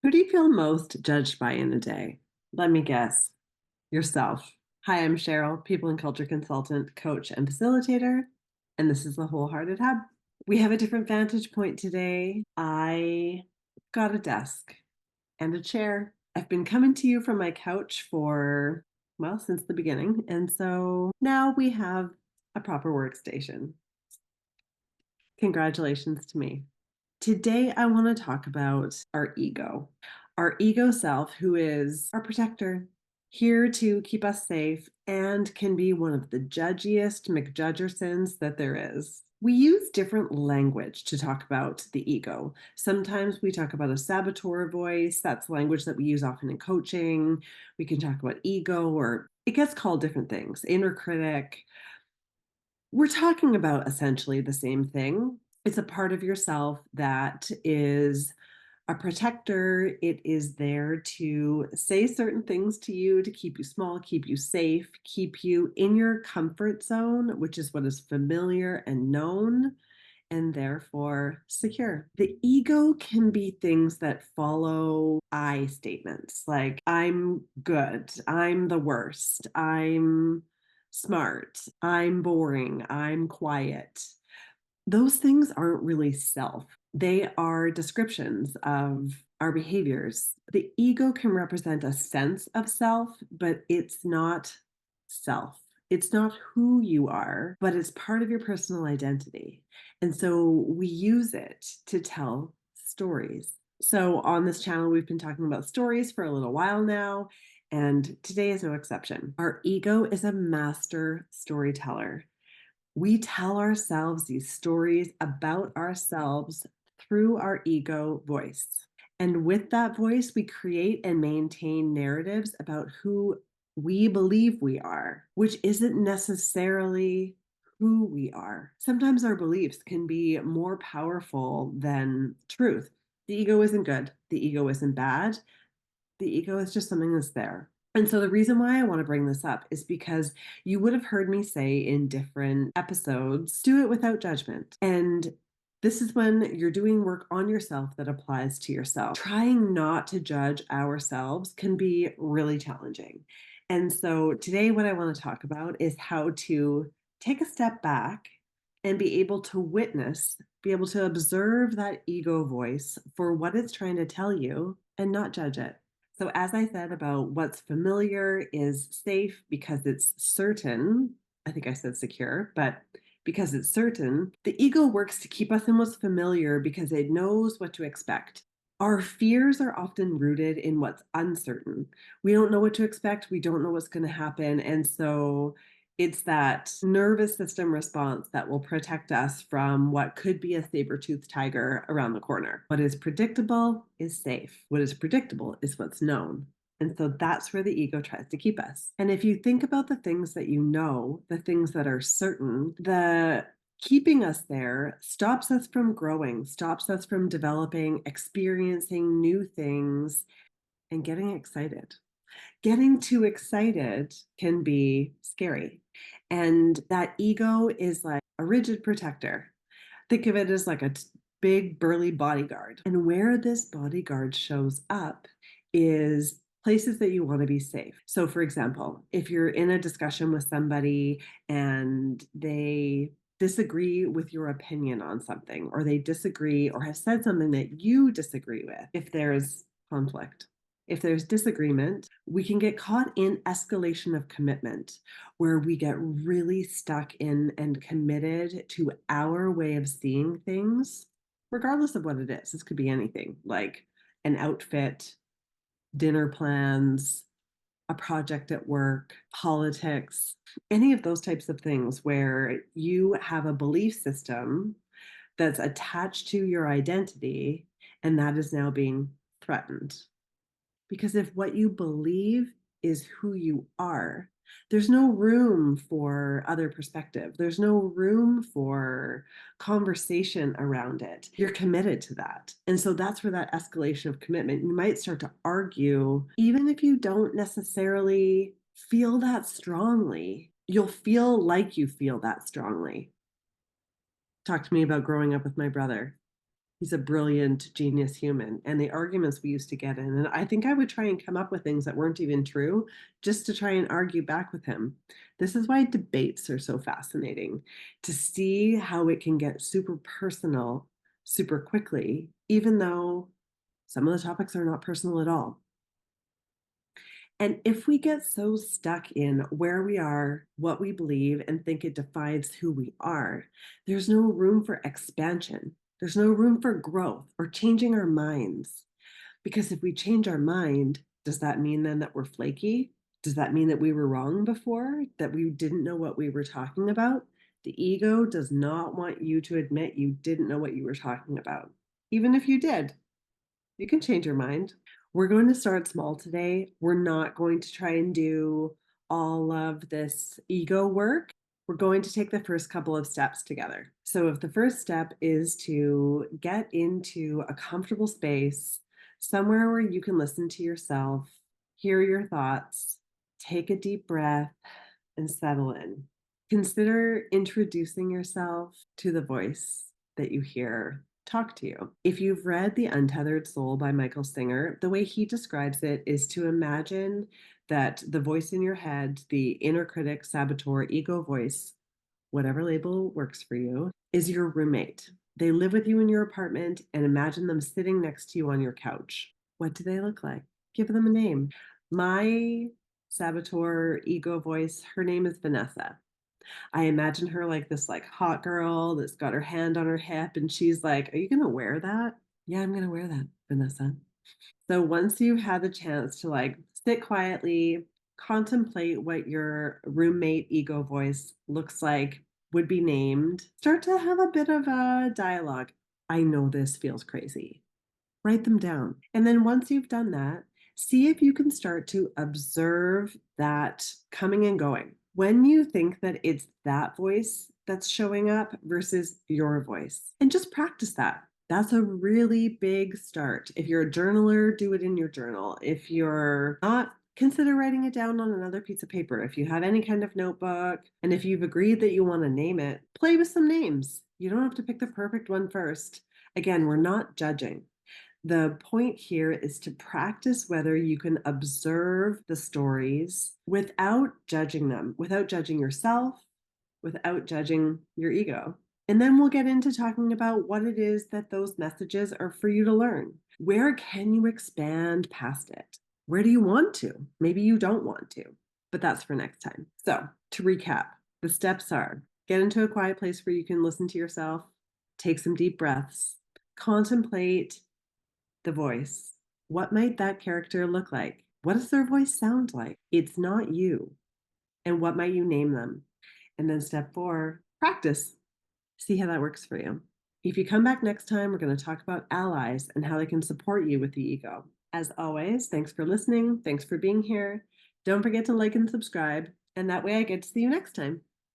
Who do you feel most judged by in a day? Let me guess. Yourself. Hi, I'm Cheryl, people and culture consultant, coach, and facilitator, and this is the Wholehearted Hub. We have a different vantage point today. I got a desk and a chair. I've been coming to you from my couch for, well, since the beginning, and so now we have a proper workstation. Congratulations to me. Today, I want to talk about our ego self, who is our protector, here to keep us safe and can be one of the judgiest McJudgersons that there is. We use different language to talk about the ego. Sometimes we talk about a saboteur voice. That's language that we use often in coaching. We can talk about ego, or it gets called different things, inner critic. We're talking about essentially the same thing. It's a part of yourself that is a protector. It is there to say certain things to you, to keep you small, keep you safe, keep you in your comfort zone, which is what is familiar and known, and therefore secure. The ego can be things that follow I statements like, I'm good, I'm the worst, I'm smart, I'm boring, I'm quiet. Those things aren't really self. They are descriptions of our behaviors. The ego can represent a sense of self, but it's not self. It's not who you are, but it's part of your personal identity. And so we use it to tell stories. So on this channel, we've been talking about stories for a little while now, and today is no exception. Our ego is a master storyteller. We tell ourselves these stories about ourselves through our ego voice. And with that voice, we create and maintain narratives about who we believe we are, which isn't necessarily who we are. Sometimes our beliefs can be more powerful than truth. The ego isn't good, the ego isn't bad. The ego is just something that's there. And so the reason why I want to bring this up is because you would have heard me say in different episodes, do it without judgment. And this is when you're doing work on yourself that applies to yourself. Trying not to judge ourselves can be really challenging. And so today, what I want to talk about is how to take a step back and be able to witness, be able to observe that ego voice for what it's trying to tell you and not judge it. So, as I said about what's familiar is safe because it's certain. I think I said secure, but because it's certain, the ego works to keep us in what's familiar because it knows what to expect. Our fears are often rooted in what's uncertain. We don't know what to expect. We don't know what's going to happen. And so it's that nervous system response that will protect us from what could be a saber-toothed tiger around the corner. What is predictable is safe. What is predictable is what's known. And so that's where the ego tries to keep us. And if you think about the things that you know, the things that are certain, the keeping us there stops us from growing, stops us from developing, experiencing new things, and getting excited. Getting too excited can be scary. And that ego is like a rigid protector. Think of it as like a big, burly bodyguard. And where this bodyguard shows up is places that you want to be safe. So, for example, if you're in a discussion with somebody and they disagree with your opinion on something, or they disagree or have said something that you disagree with, if there's conflict, if there's disagreement, we can get caught in escalation of commitment, where we get really stuck in and committed to our way of seeing things, regardless of what it is. This could be anything like an outfit, dinner plans, a project at work, politics, any of those types of things where you have a belief system that's attached to your identity and that is now being threatened. Because if what you believe is who you are, there's no room for other perspective. There's no room for conversation around it. You're committed to that. And so that's where that escalation of commitment, you might start to argue, even if you don't necessarily feel that strongly, you'll feel like you feel that strongly. Talk to me about growing up with my brother. He's a brilliant genius human, and the arguments we used to get in, and I think I would try and come up with things that weren't even true just to try and argue back with him. This is why debates are so fascinating, to see how it can get super personal super quickly, even though some of the topics are not personal at all. And if we get so stuck in where we are, what we believe, and think it defines who we are, there's no room for expansion. There's no room for growth or changing our minds. Because if we change our mind, does that mean then that we're flaky? Does that mean that we were wrong before? That we didn't know what we were talking about? The ego does not want you to admit you didn't know what you were talking about. Even if you did, you can change your mind. We're going to start small today. We're not going to try and do all of this ego work. We're going to take the first couple of steps together. So, if the first step is to get into a comfortable space, somewhere where you can listen to yourself, hear your thoughts, take a deep breath, and settle in. Consider introducing yourself to the voice that you hear talk to you. If you've read The Untethered Soul by Michael Singer, the way he describes it is to imagine that the voice in your head, the inner critic, saboteur, ego voice, whatever label works for you, is your roommate. They live with you in your apartment, and imagine them sitting next to you on your couch. What do they look like? Give them a name. My saboteur ego voice, her name is Vanessa. I imagine her like this like hot girl that's got her hand on her hip and she's like, "Are you going to wear that?" "Yeah, I'm going to wear that, Vanessa." So once you've had the chance to like sit quietly, contemplate what your roommate ego voice looks like, would be named, start to have a bit of a dialogue. "I know this feels crazy." Write them down. And then once you've done that, see if you can start to observe that coming and going. When you think that it's that voice that's showing up versus your voice, and just practice that. That's a really big start. If you're a journaler, do it in your journal. If you're not, consider writing it down on another piece of paper. If you have any kind of notebook, and if you've agreed that you want to name it, play with some names. You don't have to pick the perfect one first. Again, we're not judging. The point here is to practice whether you can observe the stories without judging them, without judging yourself, without judging your ego. And then we'll get into talking about what it is that those messages are for you to learn. Where can you expand past it? Where do you want to? Maybe you don't want to, but that's for next time. So, to recap, the steps are: get into a quiet place where you can listen to yourself, take some deep breaths, contemplate the voice. What might that character look like? What does their voice sound like? It's not you. And what might you name them? And then step 4, practice. See how that works for you. If you come back next time, we're going to talk about allies and how they can support you with the ego. As always, thanks for listening. Thanks for being here. Don't forget to like and subscribe, and that way I get to see you next time.